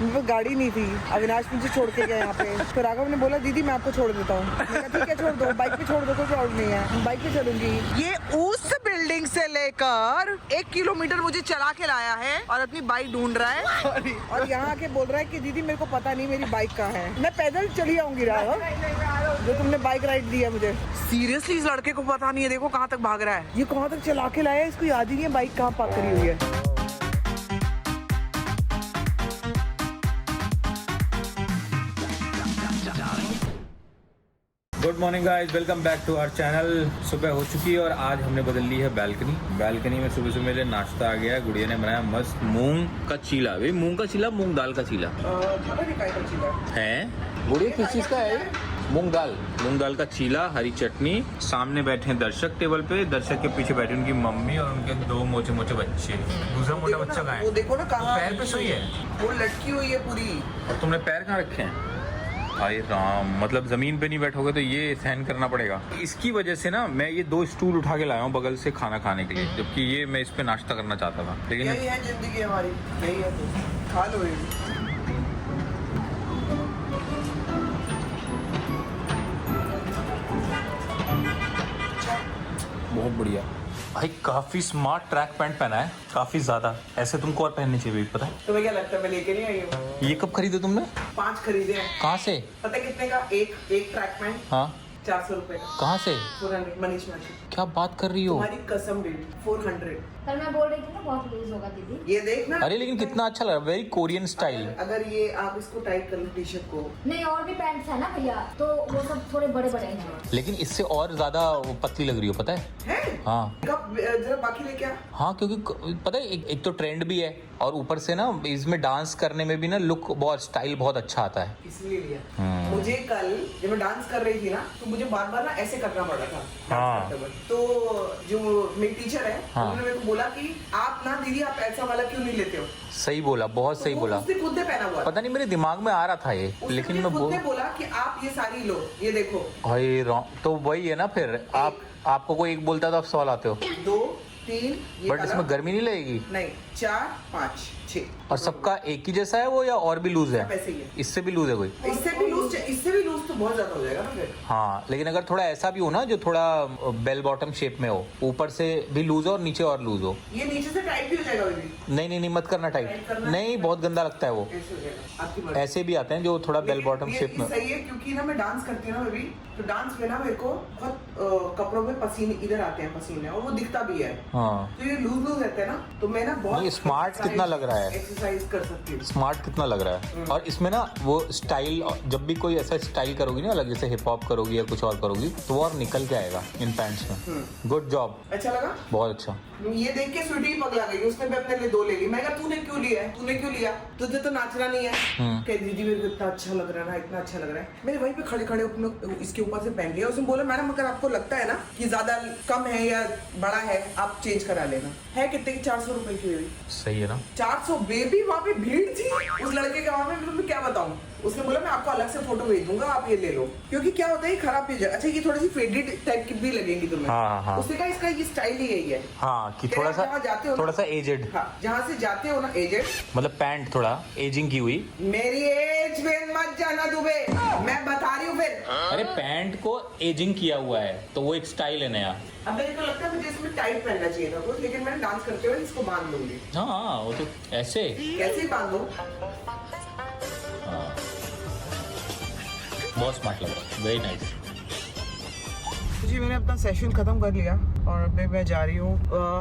मेरे पास गाड़ी नहीं थी, अविनाश मुझे छोड़ के गया यहाँ पे। तो राघव ने बोला दीदी मैं आपको छोड़ देता हूँ। मैंने कहा ठीक है छोड़ दो, बाइक पे छोड़ दो, कोई प्रॉब्लम नहीं है, बाइक पे चलूंगी। ये उस बिल्डिंग से लेकर 1 किलोमीटर मुझे चला के लाया है और अपनी बाइक ढूंढ रहा है और यहाँ आके बोल रहा है कि दीदी मेरे को पता नहीं मेरी बाइक कहाँ है। मैं पैदल चली आऊंगी राघव, जो तुमने बाइक राइड दी है मुझे। सीरियसली इस लड़के को पता नहीं है, देखो कहाँ तक भाग रहा है, ये कहाँ तक चला के लाया है, इसको याद ही नहीं है बाइक कहाँ पार्क करी हुई है। Good morning guys, welcome back to our channel. सुबह हो चुकी है और आज हमने बदल ली है बैल्कनी में सुबह सुबह मेरे नाश्ता आ गया है। गुड़िया ने बनाया मस्त मूंग का चीला। भाई मूंग का चीला, मूंग दाल का चीला है। गुड़िया किस चीज का है? मूंग दाल का चीला, हरी चटनी। सामने बैठे हैं दर्शक टेबल पे, दर्शक के पीछे बैठे उनकी मम्मी और उनके 2 मोटे मोटे बच्चे। दूसरा मोटा बच्चा कहाँ है? वो देखो ना कहाँ पैर पे सोई है, वो लटकी हुई है पूरी। और तुमने पैर कहाँ रखे हैं? हाय राम, मतलब जमीन पे नहीं बैठोगे तो ये सहन करना पड़ेगा। इसकी वजह से ना मैं ये 2 स्टूल उठा के लाया हूँ बगल से खाना खाने के लिए, जबकि ये मैं इस पे नाश्ता करना चाहता था, लेकिन यही है जिंदगी हमारी, यही है, तो खा लो ये। बहुत बढ़िया भाई। काफी स्मार्ट ट्रैक पैंट पहना है, काफी ज्यादा। ऐसे तुमको और पहनने चाहिए पता है। तुम्हें क्या लगता है मैं लेके नहीं आई हूँ? ये कब खरीदे तुमने? 5 खरीदे हैं। कहाँ से? पता है कितने का? एक ट्रैक पैंट हाँ 400 रुपए का। कहाँ से? 400 मनीष मार्केट। क्या बात कर रही हो? तुम्हारी कसम बेटी 400। कल मैं बोल रही थी ना बहुत लूज होगा दीदी। ये देख ना। अरे लेकिन कितना अच्छा लग रहा है, वेरी कोरियन स्टाइल। अगर ये आप इसको टाइट कर लो टी शर्ट को। नहीं और भी पैंट्स है ना भैया, तो वो सब थोड़े बड़े बड़े हैं। लेकिन इससे और ज्यादा वो पतली लग रही हो, पता है? हाँ कब जरा बाकी लेके आ। हाँ, क्योंकि पता है एक तो ट्रेंड भी है और ऊपर से ना इसमें डांस करने में भी ना लुक बहुत, स्टाइल बहुत अच्छा आता है, इसलिए लिया। मुझे कल जब मैं डांस कर रही थी ना, तो मुझे बार बार ना ऐसे करना पड़ रहा था। हाँ। तो जो मेरी टीचर है, हाँ। उन्होंने मेरे को बोला कि आप ना दीदी आप ऐसा वाला क्यों नहीं लेते हो। सही बोला, बहुत सही बोला। उसने खुद ने पहना हुआ। पता नहीं मेरे दिमाग में आ रहा था ये, लेकिन मैं खुद ने बोला कि आप ये साड़ी लो, ये देखो। भाई तो वही है ना, फिर आपको कोई एक बोलता तो आप 100 लाते हो। 2 3 बट इसमें गर्मी नहीं लगेगी? नहीं, 4 5 6। और सबका एक ही जैसा है वो, या और भी लूज है? ऐसे ही है। इससे भी लूज है कोई? इससे भी लूज तो बहुत ज्यादा हो जाएगा ना फिर। हाँ, लेकिन अगर थोड़ा ऐसा भी हो ना जो थोड़ा बेल बॉटम शेप में हो, ऊपर से भी लूज हो और नीचे और लूज हो। ये नीचे से टाइट भी हो जाएगा बेबी। नहीं मत करना टाइट, नहीं बहुत गंदा लगता है वो। ऐसे हो जाएगा, आपकी मर्जी। ऐसे भी आते हैं जो थोड़ा बेल बॉटम शेप में। सही है, क्योंकि ना मैं डांस करती हूँ ना बेबी, तो डांस में ना मेरे को बहुत कपड़ों में पसीने इधर आते हैं, पसीने, और वो दिखता भी है। हाँ, तो ये लूज रहता है ना, तो मैं ना बहुत स्मार्ट कितना लग रहा है, एक्सरसाइज कर सकती हूँ। स्मार्ट कितना लग रहा है। और इसमें ना वो स्टाइल, जब भी कोई ऐसा स्टाइल करोगी ना अलग, जैसे हिप हॉप करोगी या कुछ और करोगी, तो वो और निकल के आएगा इन पैंट्स में। Good job. अच्छा लगा? बहुत अच्छा। ये देख के स्वीटी पगला गई, उसने भी अपने लिए 2 ले ली। मैं कहा तूने क्यों लिया है, तूने क्यों लिया, तुझे तो नाचना नहीं है। कह दीदी मेरे को इतना अच्छा लग रहा है ना, इतना अच्छा लग रहा है। मैंने वहीं पे खड़े खड़े अपने इसके ऊपर से पहन लिया। उसने बोला मैडम अगर आपको लगता है ना कि ज्यादा कम है या बड़ा है, आप चेंज करा लेना। है कितने की? 400 रुपए की हुई। सही है ना? 400 बेबी। वहाँ पे भीड़ थी उस लड़के के, वहाँ पे मैं क्या बताऊँ। उसने बोला मैं आपको अलग से फोटो भेज दूंगा, आप ये ले लो, क्योंकि क्या होता है ये खराब चीज है। अच्छा ये थोड़ी सी फेडेड टाइप की भी लगेगी तुम्हें। हाँ। उसने कहा इसका ये स्टाइल ही यही है। हाँ, कि थोड़ा सा एजेड। हाँ, जहाँ से जाते हो ना एजेड, मतलब पैंट थोड़ा एजिंग की हुई। मेरी एज में मत जाना दुबे, मैं बता रही हूँ फिर। अरे पैंट को एजिंग किया हुआ है तो वो एक स्टाइल है नया। अब मेरे को लगता है मुझे इसमें टाइट पहनना चाहिए था कुछ, लेकिन मैंने डांस करते हुए इसको बांध लूंगी। हाँ, वो तो ऐसे कैसे ही बांध लूं? बहुत स्मार्ट लग रहा है, वेरी नाइस। जी मैंने अपना सेशन खत्म कर लिया और अभी मैं जा रही हूँ।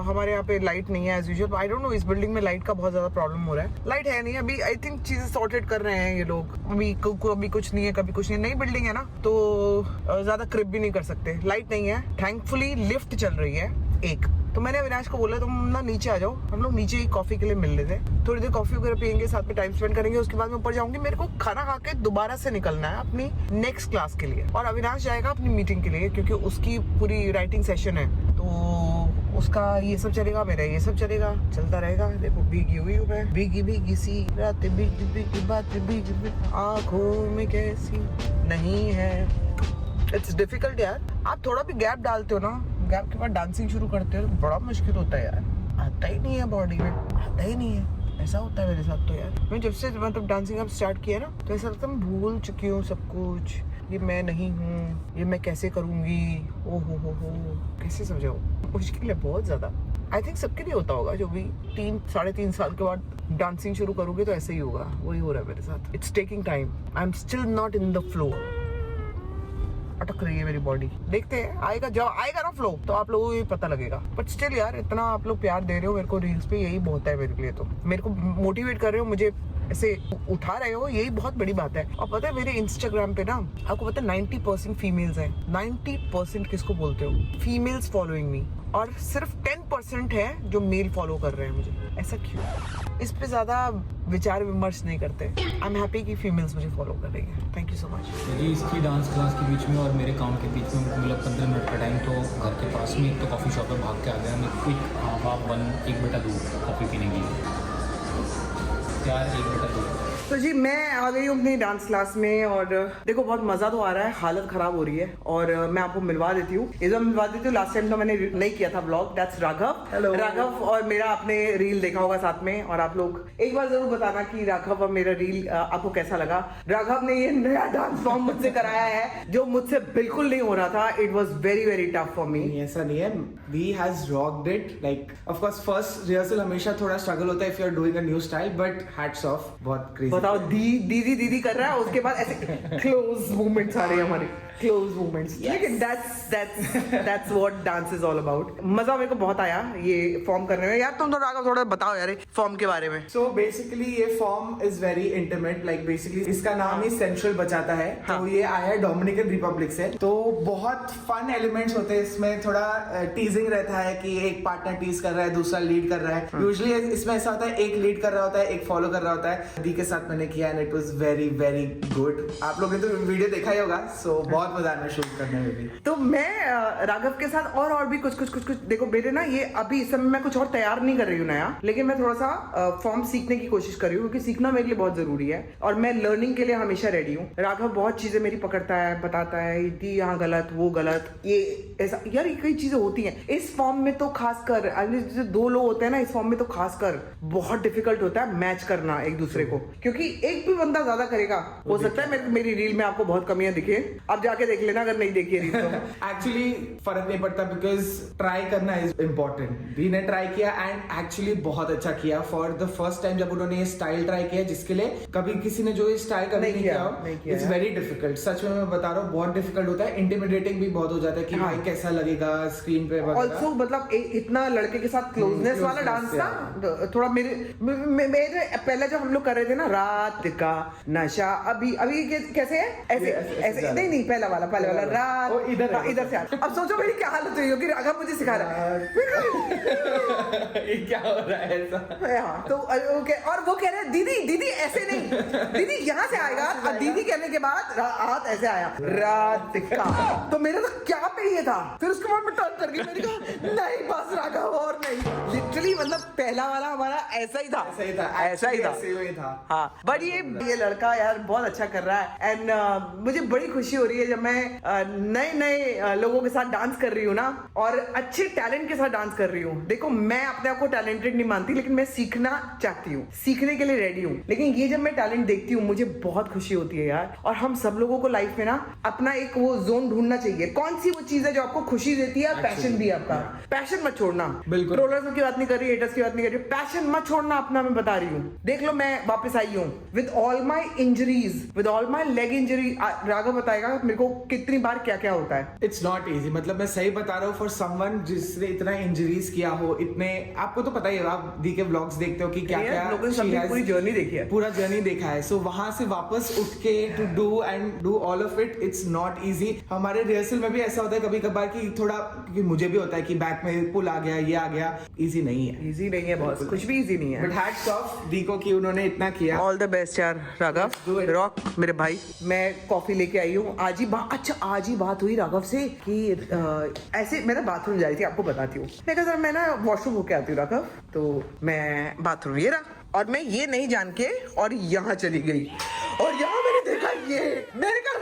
हमारे यहाँ पे लाइट नहीं है as usual. I don't know, इस बिल्डिंग में लाइट का बहुत ज्यादा प्रॉब्लम हो रहा है। लाइट है नहीं अभी, आई थिंक चीजें सॉर्टेड कर रहे हैं ये लोग। अभी कुछ नहीं है, कभी कुछ नहीं। नई बिल्डिंग है ना, तो ज्यादा क्रिप भी नहीं कर सकते। लाइट नहीं है, थैंकफुली लिफ्ट चल रही है एक। तो मैंने अविनाश को बोला तुम ना नीचे आ जाओ, हम लोग नीचे ही कॉफी के लिए मिल रहे थे। थोड़ी देर कॉफी वगैरह पियेंगे, साथ में टाइम स्पेंड करेंगे, उसके बाद मैं ऊपर जाऊंगी। मेरे को खाना खा के दोबारा से निकलना है अपनी नेक्स्ट क्लास के लिए, और अविनाश जाएगा अपनी मीटिंग के लिए, क्योंकि उसकी पूरी राइटिंग सेशन है। तो उसका ये सब चलेगा, मेरा ये सब चलेगा, चलता रहेगा। देखो भीगी हुई हूँ मैं, भीगी सी रात, भीगी बात, भीगी आंखों में कैसी नहीं है। इट्स डिफिकल्ट यार। आप थोड़ा भी गैप डालते हो ना, गैप के बाद डांसिंग शुरू करते हो तो बड़ा मुश्किल होता है यार। आता ही नहीं है बॉडी में, आता ही नहीं है। ऐसा होता है मेरे साथ तो यार। मैं जब से मतलब डांसिंग अब स्टार्ट किया ना तो ऐसा लगता है मैं भूल चुकी हूँ सब कुछ। ये मैं नहीं हूँ, ये मैं कैसे करूँगी, ओ हो कैसे समझाऊँ, मुश्किल है बहुत ज़्यादा। आई थिंक सबके लिए होता होगा जो भी 3-3.5 साल के बाद डांसिंग शुरू करोगे तो ऐसे ही होगा, वही हो रहा है मेरे साथ। It's taking time, I am still not in the flow, अटक रही है मेरी बॉडी। देखते हैं आएगा, जब आएगा ना फ्लो तो आप लोगों को भी पता लगेगा। बट स्टिल यार इतना आप लोग प्यार दे रहे हो मेरे को रील्स पे, यही बहुत है मेरे लिए। तो मेरे को मोटिवेट कर रहे हो, मुझे ऐसे उठा रहे हो, यही बहुत बड़ी बात है। और पता है मेरे इंस्टाग्राम पे ना आपको पता है 90% फीमेल्स हैं। 90% किसको बोलते हो, फीमेल्स फॉलोइंग मी, और सिर्फ 10% है जो मेल फॉलो कर रहे हैं मुझे। ऐसा क्यों? इस पे ज्यादा विचार विमर्श नहीं करते। आई एम हैप्पी कि फीमेल्स मुझे फॉलो कर रही है। Thank you so much. जी, इसकी डांस क्लास के बीच में और मेरे काम के बीच में मतलब 15 मिनट का टाइम तो घर के पास में एक तो कॉफ़ी शॉप में भाग के आ गया मैं, क्विक हाफ 1/2 कॉफ़ी पीने की, यार 1/2। तो जी मैं आ गई हूँ अपनी डांस क्लास में, और देखो बहुत मजा तो आ रहा है, हालत खराब हो रही है। और मैं आपको मिलवा देती हूँ, ये जो मिलवा देती हूँ। लास्ट टाइम तो मैंने नहीं किया था blog, that's Raghav. Hello. Raghav और मेरा आपने रील देखा होगा साथ में, और आप लोग एक बार जरूर बताना कि राघव और मेरा रील आपको कैसा लगा। राघव ने ये नया डांस फॉर्म मुझसे कराया है जो मुझसे बिल्कुल नहीं हो रहा था। It was very very tough for me. ऐसा नहीं है, we has rocked it. Like of course first rehearsal हमेशा थोड़ा स्ट्रगल होता है if you are doing a new style, but hats off, बहुत क्रेजी। बताओ, दीदी कर रहा है, उसके बाद ऐसे क्लोज मूवमेंट्स आ रही है हमारी, क्लोज मूवमेंट्स। लेकिन that's what dance is all about। मजा मेरे को बहुत आया ये फॉर्म करने में। यार तुम थोड़ा बताओ यार फॉर्म के बारे में। सो बेसिकली ये form is very intimate, like basically इसका नाम ही सेंट्रल बचाता है। हाँ. तो ये आया है डोमिनिकन रिपब्लिक से। तो बहुत फन एलिमेंट्स होते हैं इसमें, थोड़ा टीजिंग रहता है कि एक पार्टनर टीज कर रहा है, दूसरा लीड कर रहा है। यूजुअली इसमें ऐसा होता है, एक लीड कर रहा होता है, एक फॉलो कर रहा होता है। दी के साथ मैंने किया and it was very very good. आप लोगों ने तो वीडियो देखा ही होगा, सो बहुत मजा आया शूट करने में भी। तो मैं राघव के साथ और भी कुछ देखो मेरे ना, ये अभी इस समय मैं कुछ और तैयार नहीं कर रही हूँ नया, लेकिन मैं थोड़ा सा फॉर्म सीखने की कोशिश कर रही हूँ, क्योंकि सीखना मेरे लिए बहुत जरूरी है और मैं लर्निंग के लिए हमेशा रेडी हूँ। राघव बहुत चीजें मेरी पकड़ता है, बताता है ये यहाँ गलत, वो गलत, ये ऐसा। यार ये कई चीजें होती हैं इस फॉर्म में, तो खासकर जैसे 2 लोग होते हैं ना इस फॉर्म में, तो खासकर बहुत डिफिकल्ट होता है मैच करना एक दूसरे को, क्योंकि एक भी बंदा ज्यादा करेगा। हो सकता है मेरी रील में आपको बहुत कमियां दिखे, आप जाके देख लेना अगर नहीं देखी रील तो। एक्चुअली फर्क नहीं पड़ता, बिकॉज ट्राई करना इज इम्पोर्टेंट। दी ने ट्राई किया एंड एक्चुअली बहुत अच्छा किया। फॉर द फर्स्ट टाइम जब उन्होंने ये स्टाइल ट्राई किया, जिसके लिए कभी किसी ने जो ये स्टाइल कभी नहीं किया, इट्स वेरी डिफिकल्ट। सच में मैं बता रहा हूँ, बहुत डिफिकल्ट होता है, इंटिमिडेटिंग भी बहुत हो जाता है कि भाई कैसा लगेगा स्क्रीन पे। ऑल्सो मतलब इतना लड़के के साथ क्लोजनेस वाला डांस था थोड़ा मेरे पहले जब हम लोग कर रहे थे ना, रात का नशा, अभी कैसे है, ऐसे नहीं पहला वाला रात इधर से। अब सोचो मेरी क्या हालत हुई होगी, राघव मुझे सिखा रहा है क्या हो रहा है ऐसा। हाँ तो ओके, और वो कह रहे हैं दीदी ऐसे नहीं, दीदी यहाँ से आएगा, और दीदी कहने के बाद हाथ ऐसे आया, रात का। तो मेरा तो क्या पे ये था, फिर उसके बाद मैं टर्न कर गई, मैंने कहा नहीं बस राघव और नहीं। लिटरली मतलब पहला वाला हमारा ऐसा ही था। हाँ बट ये लड़का यार बहुत अच्छा कर रहा है, एंड मुझे बड़ी खुशी हो रही है जब मैं नए लोगों के साथ डांस कर रही हूँ ना, और अच्छे टैलेंट के साथ डांस कर रही हूँ। देखो मैं अपने आप को टैलेंटेड नहीं मानती, लेकिन मैं सीखना चाहती हूँ, सीखने के लिए रेडी हूँ। लेकिन ये जब मैं टैलेंट देखती हूँ मुझे बहुत खुशी होती है यार। और हम सब लोगों को लाइफ में ना अपना एक वो जोन ढूंढना चाहिए, कौन सी वो चीज है जो आपको खुशी देती है, पैशन भी है आपका। पैशन मत छोड़ना, बिल्कुल। ट्रोलर्स की बात नहीं कर रही, हेटर्स की बात नहीं कर रही, पैशन मत छोड़ना अपना। मैं बता रही हूँ, देख लो मैं वापस आई हूँ with all my injuries, with all my leg injury. Raghav बताएगा मेरे को कितनी बार क्या क्या होता है। इट्स नॉट इजी, मतलब मैं सही बता रहा हूँ, फॉर समवन जिसने इतना इंजरीज किया हो, इतने आपको तो पता ही है, आप दी के व्लॉग्स देखते हो कि क्या क्या पूरी जर्नी देखी है, पूरा जर्नी देखा है। सो वहां से वापस उठ के to do all of it, it's not easy. हमारे रिहर्सल में भी ऐसा होता है कभी कभार कि थोड़ा, क्योंकि मुझे भी होता है कि बैक में पुल आ गया, ये आ गया, इजी नहीं है, इजी नहीं है बॉस, कुछ भी इजी नहीं है। बट हैट्स ऑफ दी को कि उन्होंने इतना किया। ऑल द बेस्ट यार राघव, रॉक मेरे भाई। मैं कॉफी लेके आई हूँ आज ही। आज ही बात हुई राघव से कि ऐसे मैं ना बाथरूम जा रही थी, आपको बताती हूँ। मैं कहा मैं ना वॉशरूम होके आती हूँ राघव, तो मैं बाथरूम ये रहा, और मैं ये नहीं जान के और यहाँ चली गई, और यहाँ मैंने देखा ये, मैंने कहा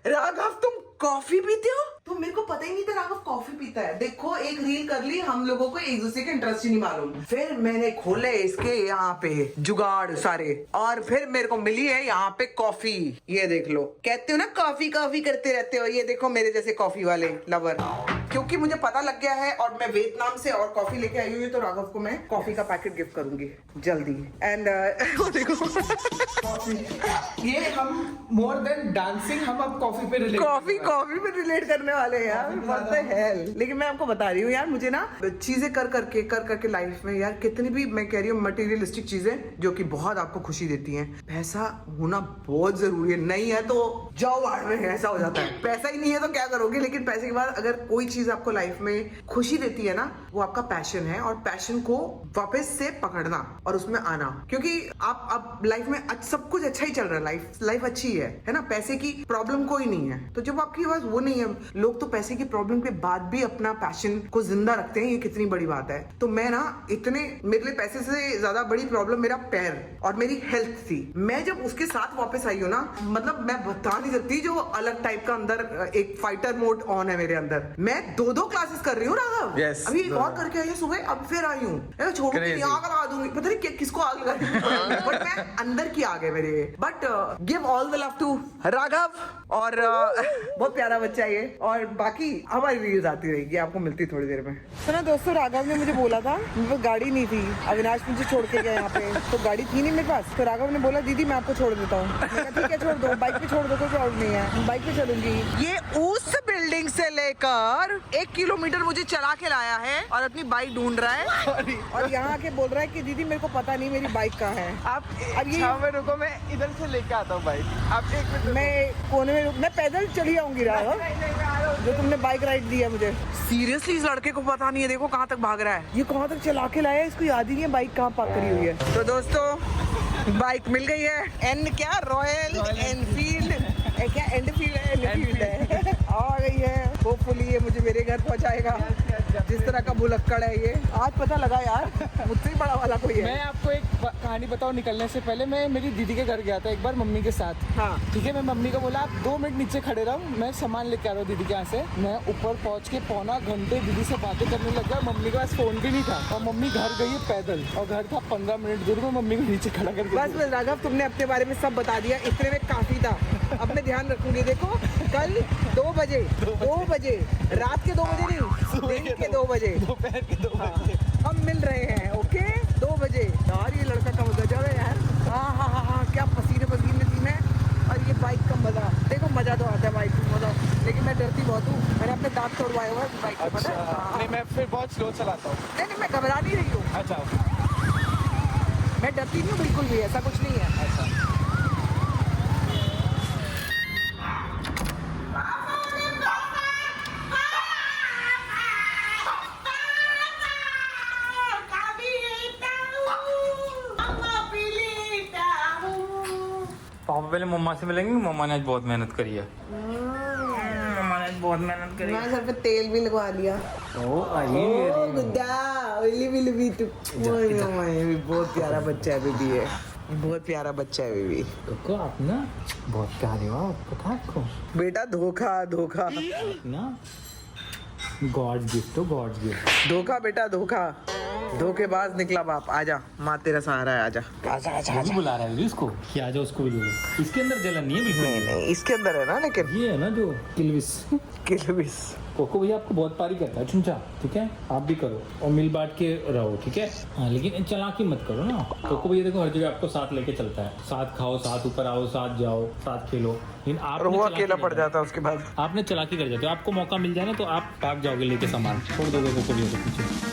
राघव तुम कॉफी पीते हो? तो मेरे को पता ही नहीं था राघव कॉफी पीता है। देखो एक रील कर ली, हम लोगों को एक दूसरे के इंटरेस्ट ही नहीं मालूम। फिर मैंने खोले इसके यहाँ पे जुगाड़ सारे, और फिर मेरे को मिली है यहाँ पे कॉफी। ये देख लो, कहते हो ना कॉफी कॉफी करते रहते हो, ये देखो मेरे जैसे कॉफी वाले लवर। क्योंकि मुझे पता लग गया है और मैं वियतनाम से और कॉफी लेके आई हुई, तो राघव को मैं कॉफी का पैकेट गिफ्ट करूंगी जल्दी। एंड देखो ये हम मोर देन डांसिंग, हम अब कॉफी पे रिलेट कॉफी पे रिलेट करने वाले हैं यार, व्हाट द हेल। लेकिन मैं आपको बता रही हूँ यार, मुझे ना चीजें कर करके लाइफ में यार, कितनी भी मैं कह रही हूँ मटेरियलिस्टिक चीजें जो कि बहुत आपको खुशी देती हैं, पैसा होना बहुत जरूरी है। नहीं है तो जाओ बाहर में, ऐसा हो जाता है। पैसा ही नहीं है तो क्या करोगे, लेकिन पैसे के बाद अगर कोई चीज आपको लाइफ में खुशी देती है ना, वो आपका पैशन है, और पैशन को वापस से पकड़ना और उसमें आना। क्योंकि आप लाइफ में सब कुछ अच्छा ही चल रहा है, लाइफ अच्छी है ना, पैसे की प्रॉब्लम कोई नहीं है। तो जब आपके पास वो नहीं है, लोग तो पैसे की प्रॉब्लम के बाद भी अपना पैशन को जिंदा रखते हैं, ये कितनी बड़ी बात है। तो मैं ना मेरे लिए पैसे से ज्यादा बड़ी प्रॉब्लम मेरा पैर और मेरी हेल्थ थी। मैं जब उसके साथ वापस आई हूँ ना, मतलब मैं बता नहीं सकती, जो अलग टाइप का अंदर एक फाइटर मोड ऑन है मेरे अंदर। मैं 2 क्लासेस कर रही हूँ राघव। Yes, अभी एक और करके आई है सुबह, अब फिर आई हूँ। छोड़ूंगी, आग लगा दूंगी, पता नहीं किसको आग लगा दूंगी। बट मैं अंदर की आ गए मेरे। But give all the love to Raghav, और बहुत प्यारा बच्चा है ये। और बाकी हमारी रील्स आती रहेगी, आपको मिलती थोड़ी देर में। सुना दोस्तों, राघव ने मुझे बोला था, मेरे पास गाड़ी नहीं थी, अविनाश मुझे छोड़ के गया यहाँ पे, तो गाड़ी थी नहीं मेरे पास। तो राघव ने बोला दीदी मैं आपको छोड़ देता हूँ। ठीक है छोड़ दो, बाइक पे छोड़ दो, कोई प्रॉब्लम नहीं है, बाइक पे चलूंगी। ये उस बिल्डिंग से लेकर 1 किलोमीटर मुझे चला के लाया है और अपनी बाइक ढूंढ रहा है, और यहाँ आके बोल रहा है कि दीदी मेरे को पता नहीं मेरी बाइक कहाँ है। आप अब ये रुको, मैं इधर से लेके आता हूँ बाइक। आप 1 मिनट, मैं कोने में, मैं पैदल चली आऊंगी राघव, जो तुमने बाइक राइड दी है मुझे। सीरियसली इस लड़के को पता नहीं है, देखो कहाँ तक भाग रहा है, ये कहाँ तक चला के लाया है, इसको याद ही नहीं है बाइक कहाँ पार्क करी हुई है। तो दोस्तों बाइक मिल गई है, क्या रॉयल एनफील्ड क्या एनफील्ड है, आ गई है। होपफुली ये मुझे मेरे घर पहुंचाएगा। जिस तरह का भुलक्कड़ है ये, आज पता लगा यार मुझसे ही बड़ा वाला कोई है। मैं आपको एक कहानी बताऊं निकलने से पहले। मैं मेरी दीदी के घर गया था एक बार मम्मी के साथ। हाँ ठीक है, मैं मम्मी को बोला आप 2 मिनट नीचे खड़े रहो, मैं सामान लेके आ रहा हूँ दीदी के यहाँ से। मैं ऊपर पहुँच के पौना घंटे दीदी से बातें करने लग गया। मम्मी के पास फोन भी नहीं था, और मम्मी घर गई है पैदल, और घर था 15 मिनट दूर में। मम्मी को नीचे खड़ा करके बस राघव, तुमने अपने बारे में सब बता दिया, इतने में काफी था। अब मैं ध्यान रखूंगी। देखो कल 2 बजे, रात के 2 बजे नहीं, दिन के 2 बजे, दोपहर के 2 बजे हम मिल रहे हैं। ओके 2 बजे। यार ये लड़का का मजा है यार। हाँ, क्या पसीने थी मैं, और ये बाइक का मजा। देखो मजा तो आता है बाइक में, मजा, लेकिन मैं डरती बहुत हूँ। मैंने अपने दांत तोड़वाए हुआ है बाइक पे, पता है? नहीं, मैं फिर बहुत स्लो चलाता हूँ। नहीं मैं घबरा नहीं रही हूँ, अच्छा, मैं डरती नहीं हूँ बिल्कुल भी, ऐसा कुछ नहीं है। अच्छा। पापा पहले मम्मा से मिलेंगे, मम्मा ने आज बहुत मेहनत करी है। मम्मा ने बहुत मेहनत करी, मैं सर पे तेल भी लगवा लिया। बहुत प्यारा बच्चा है बेबी, है बहुत प्यारा बच्चा है बेबी। को आप ना बहुत प्यारे हो, पता है आपको? बेटा धोखा ना गॉड गिफ्ट हो, गॉड गिफ्ट। धोखा बेटा धोखा, धोखेबाज निकला बाप। आजा, माँ तेरा सहारा है, आजा। वो बुला रहा है उसको कि आ जाओ, उसको भी ले लो। इसके अंदर जलन नहीं है बिल्कुल। नहीं इसके अंदर है ना, लेकिन ये है ना जो किलविस। कोको भैया आपको बहुत पारी करता है चुनचा, ठीक है? आप भी करो और मिल बांट के रहो, ठीक है? हाँ, लेकिन चालाकी मत करो ना। कोको भैया देखो हर जगह आपको साथ लेके चलता है, साथ खाओ, साथ ऊपर आओ, साथ जाओ, साथ खेलो। लेकिन आप वो अकेला पड़ जाता है उसके बाद। आपने चालाकी कर जाते हो, आपको मौका मिल जाए ना तो आप भाग जाओगे लेके सामान, छोड़ दोगे कोको भैया को पीछे।